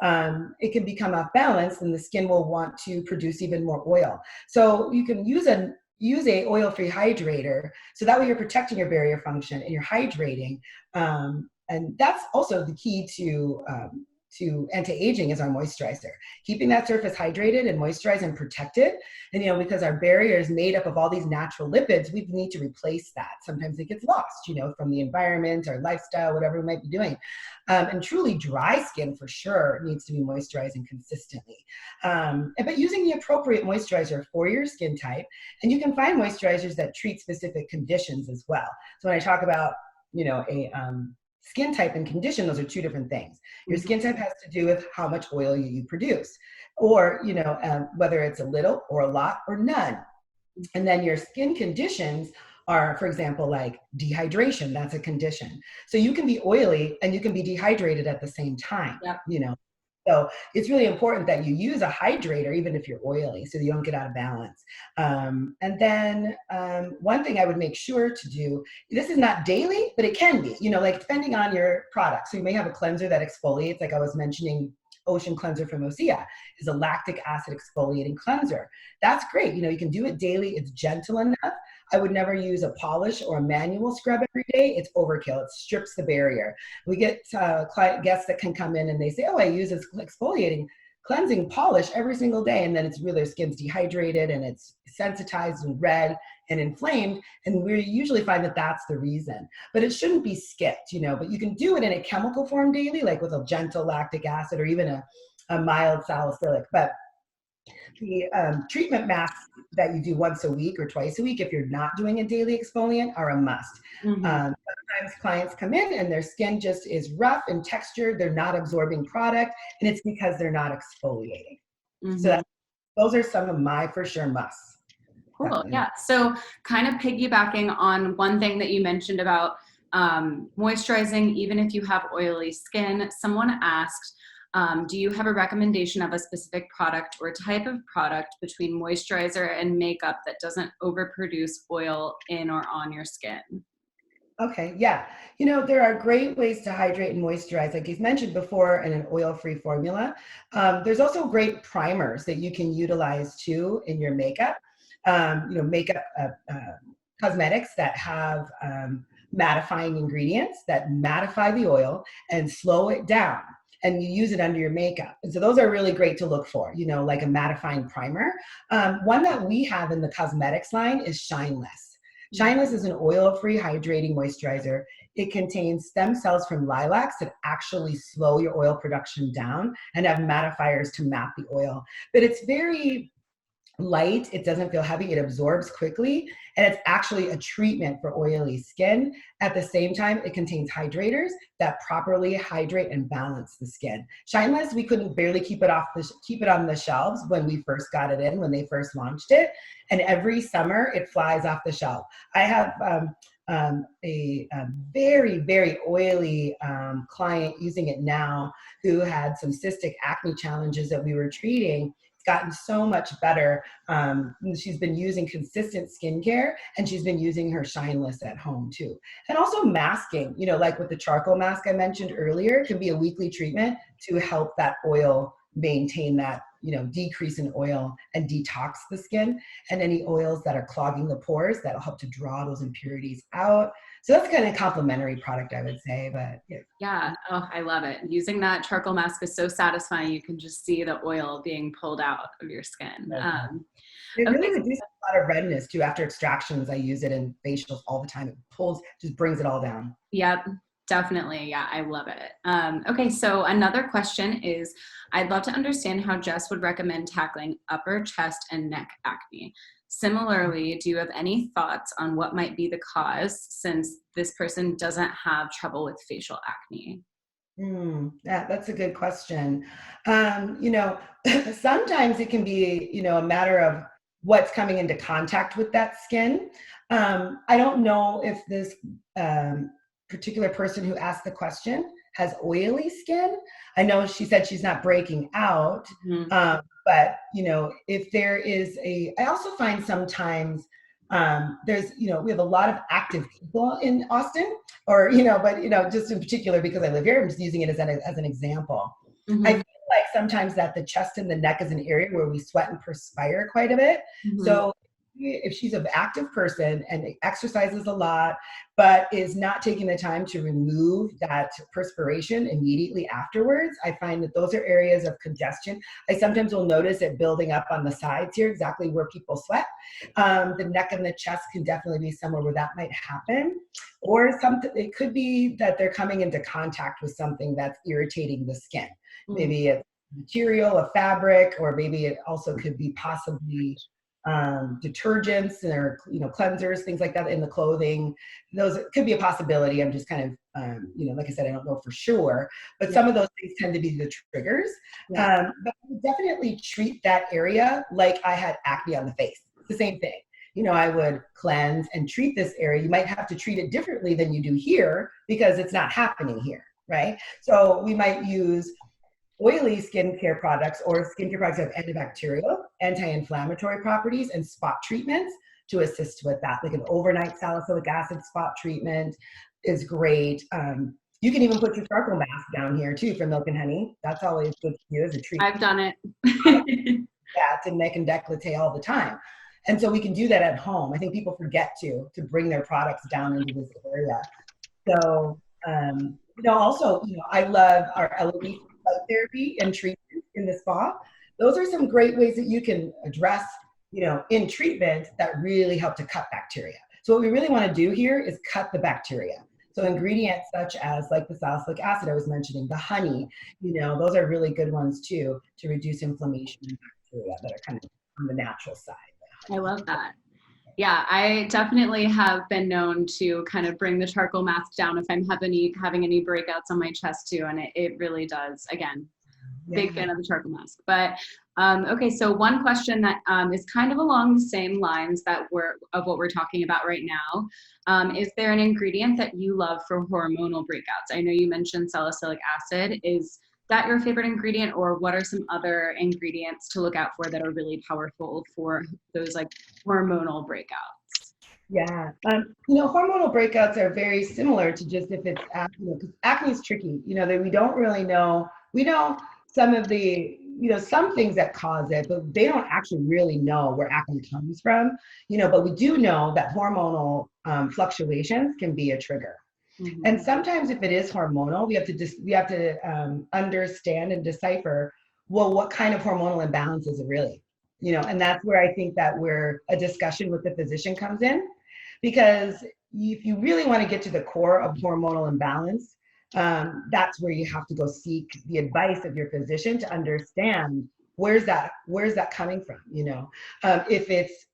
it can become off balance and the skin will want to produce even more oil. So you can use a oil-free hydrator. So that way you're protecting your barrier function and you're hydrating. And that's also the key to anti-aging is our moisturizer, keeping that surface hydrated and moisturized and protected. And, because our barrier is made up of all these natural lipids, we need to replace that. Sometimes it gets lost, from the environment, our lifestyle, whatever we might be doing. And truly dry skin for sure needs to be moisturizing consistently. But using the appropriate moisturizer for your skin type, and you can find moisturizers that treat specific conditions as well. So when I talk about, skin type and condition, those are two different things. Your skin type has to do with how much oil you produce, or, whether it's a little or a lot or none. And then your skin conditions are, for example, like dehydration, that's a condition. So you can be oily and you can be dehydrated at the same time, So it's really important that you use a hydrator, even if you're oily, so you don't get out of balance. And then one thing I would make sure to do, this is not daily, but it can be, like depending on your product. So you may have a cleanser that exfoliates, like I was mentioning, Ocean Cleanser from Osea is a lactic acid exfoliating cleanser. That's great. You can do it daily. It's gentle enough. I would never use a polish or a manual scrub every day. It's overkill. It strips the barrier. We get client guests that can come in and they say, oh, I use this exfoliating cleansing polish every single day, and then their skin's dehydrated and it's sensitized and red and inflamed, and we usually find that that's the reason. But it shouldn't be skipped, but you can do it in a chemical form daily, like with a gentle lactic acid or even a mild salicylic. But the treatment masks that you do once a week or twice a week, if you're not doing a daily exfoliant, are a must. Sometimes clients come in and their skin just is rough and textured, they're not absorbing product, and it's because they're not exfoliating. So those are some of my for sure musts. Cool. Definitely. Yeah. So kind of piggybacking on one thing that you mentioned about moisturizing, even if you have oily skin, someone asked, do you have a recommendation of a specific product or type of product between moisturizer and makeup that doesn't overproduce oil in or on your skin? Okay, yeah. There are great ways to hydrate and moisturize, like you mentioned before, in an oil-free formula. There's also great primers that you can utilize too in your makeup. Makeup cosmetics that have mattifying ingredients that mattify the oil and slow it down. And you use it under your makeup. And so those are really great to look for, like a mattifying primer. One that we have in the cosmetics line is Shineless. Shineless is an oil-free hydrating moisturizer. It contains stem cells from lilacs that actually slow your oil production down and have mattifiers to matte the oil. But it's very light, it doesn't feel heavy, it absorbs quickly, and it's actually a treatment for oily skin. At the same time, it contains hydrators that properly hydrate and balance the skin. Shineless, we couldn't barely keep it on the shelves when we first got it in, when they first launched it, and every summer it flies off the shelf. I have a very, very oily client using it now who had some cystic acne challenges that we were treating. Gotten so much better. She's been using consistent skincare, and she's been using her Shineless at home too. And also masking, like with the charcoal mask I mentioned earlier, can be a weekly treatment to help that oil maintain that, decrease in oil and detox the skin, and any oils that are clogging the pores, that'll help to draw those impurities out. So that's kind of a complimentary product, I would say, but yeah. Yeah. Oh, I love it. Using that charcoal mask is so satisfying. You can just see the oil being pulled out of your skin. It Okay. really reduces a lot of redness too. After extractions, I use it in facials all the time. It just brings it all down. Yep, definitely. Yeah, I love it. Okay, so another question is, I'd love to understand how Jess would recommend tackling upper chest and neck acne. Similarly, do you have any thoughts on what might be the cause, since this person doesn't have trouble with facial acne? That's a good question. Sometimes it can be, a matter of what's coming into contact with that skin. I don't know if this particular person who asked the question has oily skin. I know she said she's not breaking out, but if there is I also find sometimes there's, we have a lot of active people in Austin, or, but, just in particular, because I live here, I'm just using it as an example. I feel like sometimes that the chest and the neck is an area where we sweat and perspire quite a bit. So if she's an active person and exercises a lot, but is not taking the time to remove that perspiration immediately afterwards, I find that those are areas of congestion. I sometimes will notice it building up on the sides here, exactly where people sweat. The neck and the chest can definitely be somewhere where that might happen. Or it could be that they're coming into contact with something that's irritating the skin. Maybe it's material, a fabric, or maybe it also could be possibly detergents or cleansers, things like that in the clothing. Those could be a possibility. I'm just kind of like I said, I don't know for sure, but some of those things tend to be the triggers. But I would definitely treat that area like I had acne on the face. It's the same thing. I would cleanse and treat this area. You might have to treat it differently than you do here because it's not happening here, right? So we might use oily skincare products or skincare products that have antibacterial, anti-inflammatory properties, and spot treatments to assist with that. Like an overnight salicylic acid spot treatment is great. You can even put your charcoal mask down here too for Milk and Honey. That's always good to do as a treatment. I've done it. That to neck and décolleté all the time. And so we can do that at home. I think people forget to bring their products down into this area. So, also, I love our LED light therapy and treatment in the spa, those are some great ways that you can address, in treatment that really help to cut bacteria. So what we really want to do here is cut the bacteria. So ingredients such as like the salicylic acid I was mentioning, the honey, those are really good ones too, to reduce inflammation and bacteria that are kind of on the natural side. I love that. Yeah, I definitely have been known to kind of bring the charcoal mask down if I'm having any breakouts on my chest too, and it really does. Again, big fan of the charcoal mask. But okay, so one question that is kind of along the same lines of what we're talking about right now. Is there an ingredient that you love for hormonal breakouts? I know you mentioned salicylic acid. Is that your favorite ingredient, or what are some other ingredients to look out for that are really powerful for those like hormonal breakouts? Yeah. Hormonal breakouts are very similar to just if it's acne, because acne is tricky, that we don't really know. We know some of the, some things that cause it, but they don't actually really know where acne comes from, but we do know that hormonal fluctuations can be a trigger. Mm-hmm. And sometimes if it is hormonal, we have to understand and decipher, well, what kind of hormonal imbalance is it really? And that's where I think that a discussion with the physician comes in, because if you really want to get to the core of hormonal imbalance, that's where you have to go seek the advice of your physician to understand where's that coming from. If it's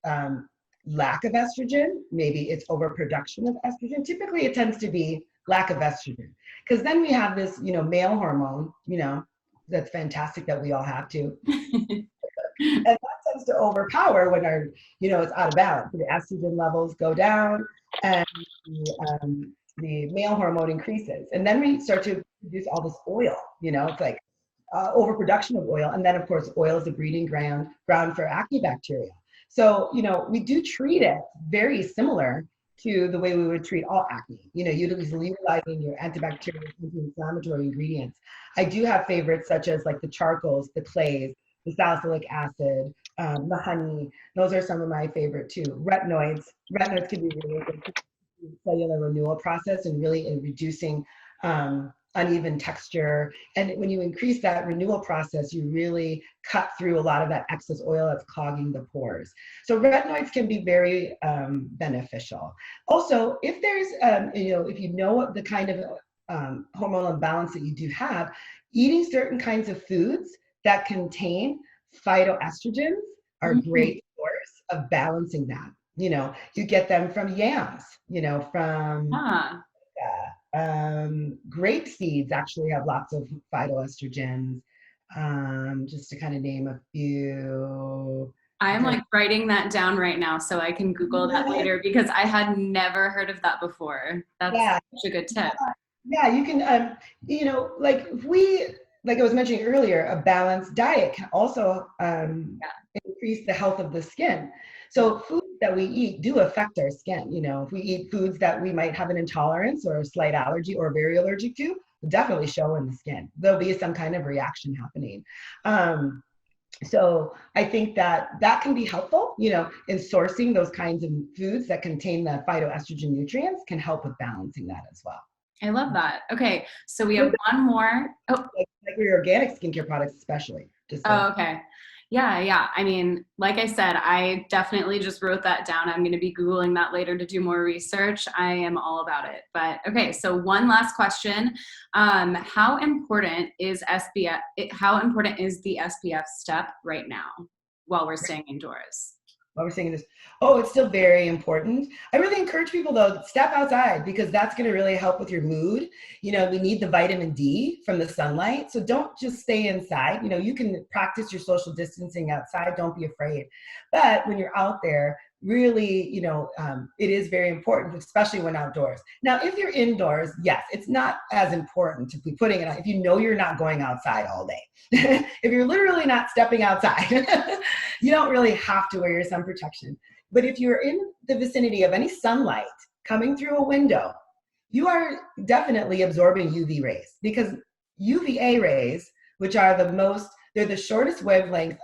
lack of estrogen, maybe it's overproduction of estrogen. Typically, it tends to be lack of estrogen, because then we have this, male hormone, that's fantastic that we all have to. And that tends to overpower when it's out of balance. The estrogen levels go down and the male hormone increases. And then we start to produce all this oil, it's like overproduction of oil. And then of course, oil is the breeding ground for acne bacteria. So, we do treat it very similar to the way we would treat all acne, utilizing your antibacterial, anti-inflammatory ingredients. I do have favorites such as like the charcoals, the clays, the salicylic acid, the honey. Those are some of my favorite too. Retinoids can be really good for the cellular renewal process and really in reducing uneven texture. And when you increase that renewal process, you really cut through a lot of that excess oil that's clogging the pores. So retinoids can be very beneficial. Also, if there's, if you know what the kind of hormonal imbalance that you do have, eating certain kinds of foods that contain phytoestrogens are a great source of balancing that. You get them from yams, from grape seeds actually have lots of phytoestrogens, just to kind of name a few. I'm like writing that down right now so I can Google that later, because I had never heard of that before. That's such a good tip. Yeah, you can, like I was mentioning earlier, a balanced diet can also increase the health of the skin. So foods that we eat do affect our skin. If we eat foods that we might have an intolerance or a slight allergy or very allergic to, will definitely show in the skin. There'll be some kind of reaction happening. So I think that can be helpful, in sourcing those kinds of foods that contain the phytoestrogen nutrients can help with balancing that as well. I love that. Okay, so we have one more. Oh, like your organic skincare products, especially. Okay. Yeah. I mean, like I said, I definitely just wrote that down. I'm going to be Googling that later to do more research. I am all about it. But okay, so one last question. How important is SPF? How important is the SPF step right now while we're staying indoors? While we're saying this, it's still very important. I really encourage people though, step outside, because that's going to really help with your mood. We need the vitamin D from the sunlight. So don't just stay inside. You can practice your social distancing outside. Don't be afraid. But when you're out there, really, it is very important, especially when outdoors. Now, if you're indoors, yes, it's not as important to be putting it on if you're not going outside all day. If you're literally not stepping outside, you don't really have to wear your sun protection. But if you're in the vicinity of any sunlight coming through a window, you are definitely absorbing UV rays, because UVA rays, which are they're the shortest wavelength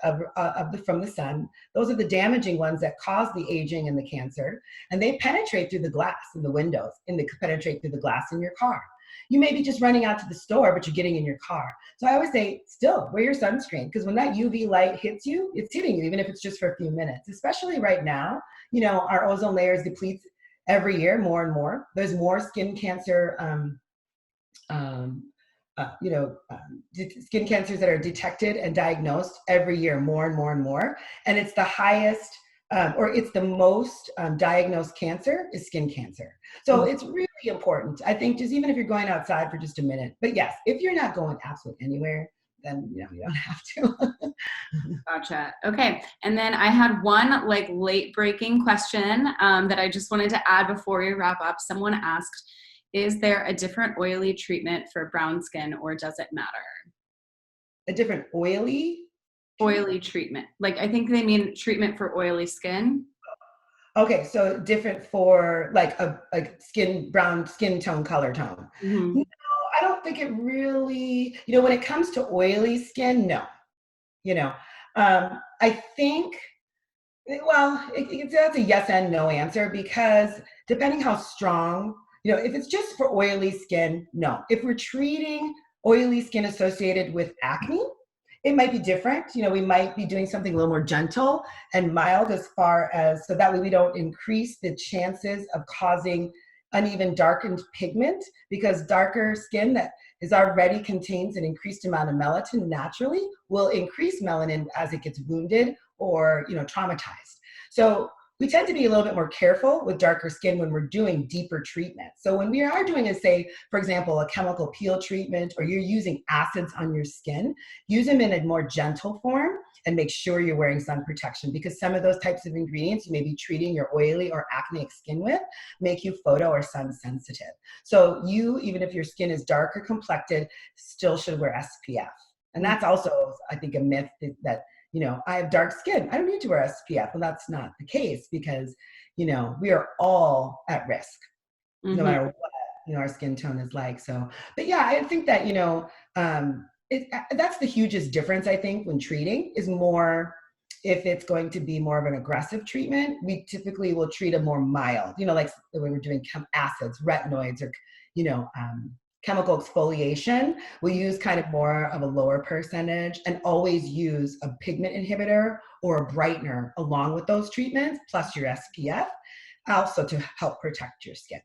from the sun. Those are the damaging ones that cause the aging and the cancer. And they penetrate through the glass in the windows, and they penetrate through the glass in your car. You may be just running out to the store, but you're getting in your car. So I always say, still wear your sunscreen, because when that UV light hits you, it's hitting you, even if it's just for a few minutes, especially right now. Our ozone layers depletes every year more and more. There's more skin cancer, um, skin cancers that are detected and diagnosed every year, more and more and more. And it's the highest, or it's the most diagnosed cancer is skin cancer. So it's really important. I think just even if you're going outside for just a minute, but yes, if you're not going absolutely anywhere, then you don't have to. Gotcha. Okay. And then I had one like late breaking question that I just wanted to add before we wrap up. Someone asked, is there a different oily treatment for brown skin, or does it matter? A different oily Treatment. Like, I think they mean treatment for oily skin. Okay, so different for like a brown skin tone, color tone. Mm-hmm. No, I don't think it really, when it comes to oily skin, no. I think, well, that's a yes and no answer, because depending how strong, if it's just for oily skin, no. If we're treating oily skin associated with acne, it might be different. We might be doing something a little more gentle and mild, as far as, so that way we don't increase the chances of causing uneven darkened pigment, because darker skin that is already contains an increased amount of melatonin naturally will increase melanin as it gets wounded or traumatized. So we tend to be a little bit more careful with darker skin when we're doing deeper treatments. So when we are doing say, for example, a chemical peel treatment, or you're using acids on your skin, use them in a more gentle form and make sure you're wearing sun protection, because some of those types of ingredients you may be treating your oily or acneic skin with make you photo or sun sensitive. So you, even if your skin is darker complected, still should wear SPF. And that's also, I think, a myth that I have dark skin, I don't need to wear SPF. Well, that's not the case, because, we are all at risk, no matter what, our skin tone is like. So, but yeah, I think that, that's the hugest difference, I think, when treating, is more, if it's going to be more of an aggressive treatment, we typically will treat a more mild, like when we're doing acids, retinoids, or, chemical exfoliation. We use kind of more of a lower percentage, and always use a pigment inhibitor or a brightener along with those treatments, plus your SPF, also to help protect your skin.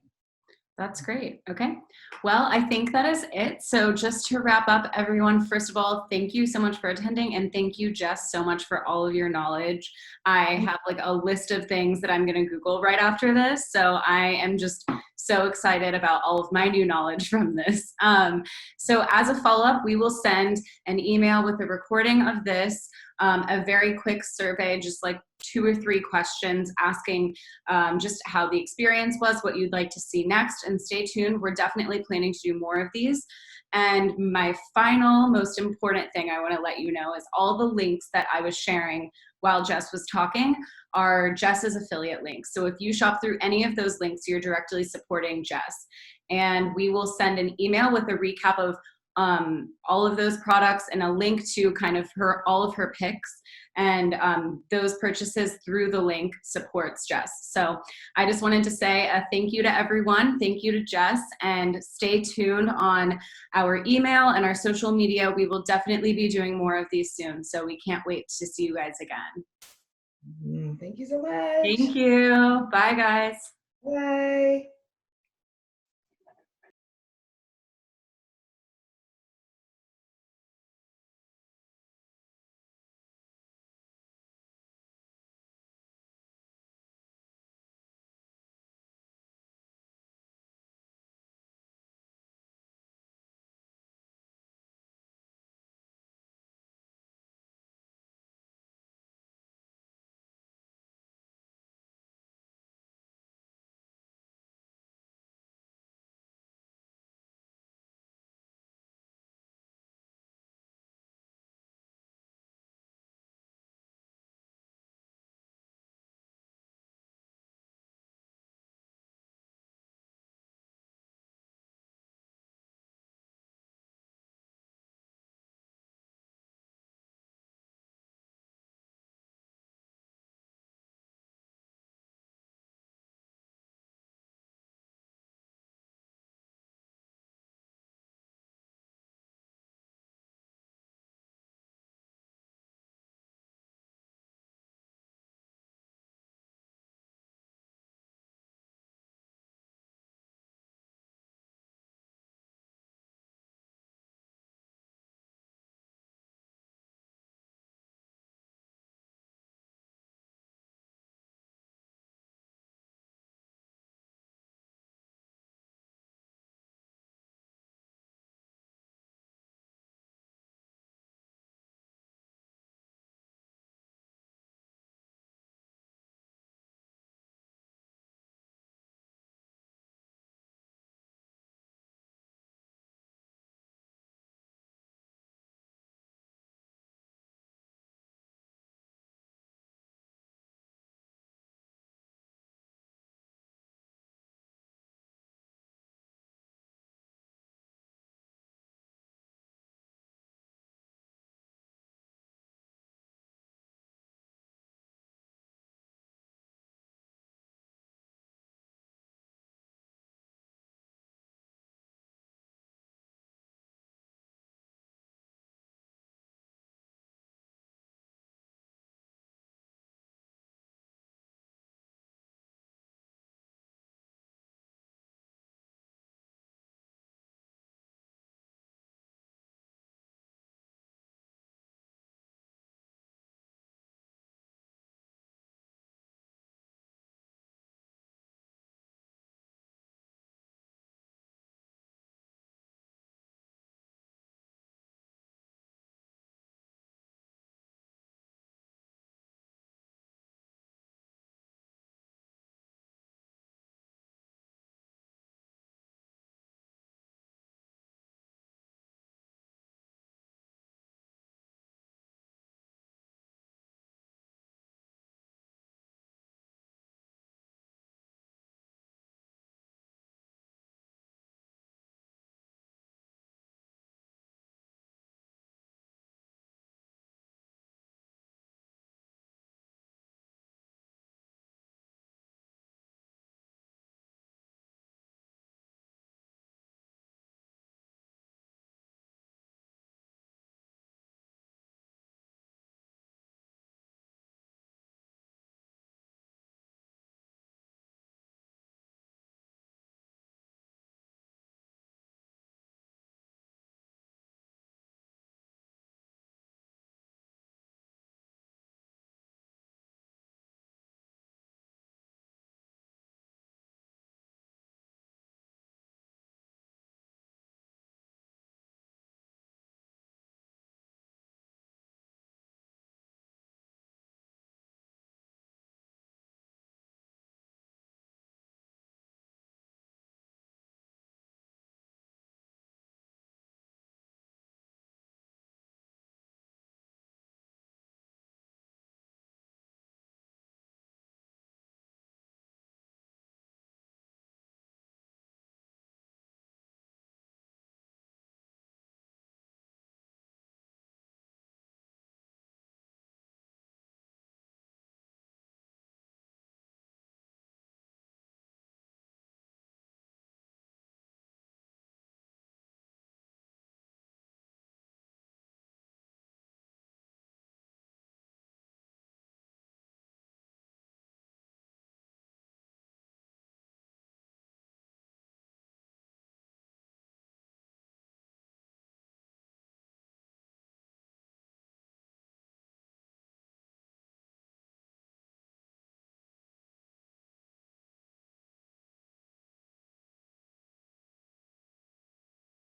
That's great. Okay. Well, I think that is it. So just to wrap up, everyone, first of all, thank you so much for attending. And thank you, Jess, so much for all of your knowledge. I have like a list of things that I'm going to Google right after this. So I am just so excited about all of my new knowledge from this. So as a follow-up, we will send an email with a recording of this, a very quick survey, just like 2 or 3 questions asking just how the experience was, what you'd like to see next, and stay tuned. We're definitely planning to do more of these. And my final, most important thing I want to let you know is all the links that I was sharing while Jess was talking are Jess's affiliate links. So if you shop through any of those links, you're directly supporting Jess. And we will send an email with a recap of all of those products and a link to kind of all of her picks, and those purchases through the link supports Jess. So I just wanted to say a thank you to everyone. Thank you to Jess, and stay tuned on our email and our social media. We will definitely be doing more of these soon. So we can't wait to see you guys again. Thank you so much. Thank you. Bye, guys. Bye.